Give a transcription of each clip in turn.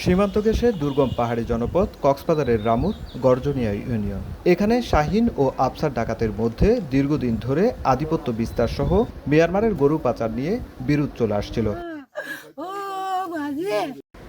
সীমান্ত ঘেঁষে দুর্গম পাহাড়ি জনপদ কক্সবাজারের রামুর গর্জনিয়া ইউনিয়ন। এখানে শাহীন ও আফসার ডাকাতের মধ্যে দীর্ঘদিন ধরে আধিপত্য বিস্তার সহ মিয়ানমারের গরু পাচার নিয়ে বিরোধ চলে আসছিল।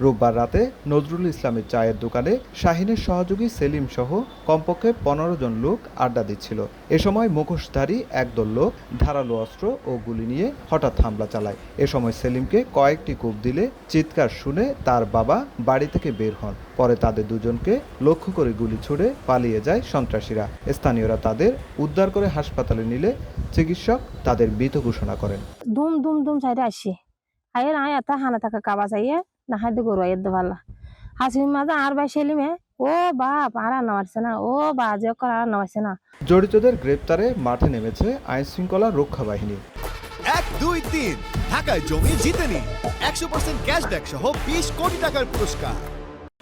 রোববার রাতে নজরুল ইসলামের চায়ের দোকানে শাহীনের সহযোগী সেলিম সহ কমপক্ষে 15 জন লোক আড্ডা দিচ্ছিল। এ সময় মুখোশধারী একদল লোক ধারালো অস্ত্র ও গুলি নিয়ে হঠাৎ হামলা চালায়। এ সময় সেলিমকে কয়েকটি কোপ দিলে চিৎকার শুনে তার বাবা বাড়ি থেকে বের হন। পরে তাদের দুজনকে লক্ষ্য করে গুলি ছুড়ে পালিয়ে যায় সন্ত্রাসীরা। স্থানীয়রা তাদের উদ্ধার করে হাসপাতালে নিলে চিকিৎসক তাদের মৃত ঘোষণা করেন। দুম দুম দুম চাইতে আসি আয়ের আয় এত হানা থাকা কাবা চাইয়ে না হাইতে গরু আইতে পারলা হাসির মাঝে আর ভাই সেলিমে ও বাপ আর রান্না মারছে না ও বা যে করা রান্না মারছে না। জড়িতদের গ্রেপ্তারে মাঠে নেমেছে আইনশৃঙ্খলা রক্ষা বাহিনী। 1, 2, 3 ঢাকায় জমি জিতে নিন 100% ক্যাশব্যাক সহ 20 কোটি টাকার পুরস্কার।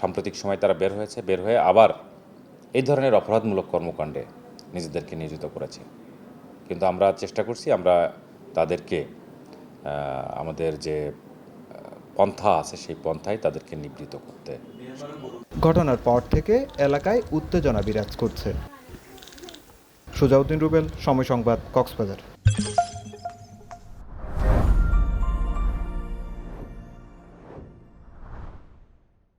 সাম্প্রতিক সময় তারা বের হয়ে আবার এই ধরনের অপরাধমূলক কর্মকাণ্ডে নিজেদেরকে নিয়োজিত করেছে। কিন্তু আমরা চেষ্টা করছি আমরা তাদেরকে আমাদের যে পন্থা আছে সেই পন্থায় তাদেরকে নিবৃত্ত করতে। ঘটনার পর থেকে এলাকায় উত্তেজনা বিরাজ করছে। সুজাউদ্দিন রুবেল, সময় সংবাদ, কক্সবাজার।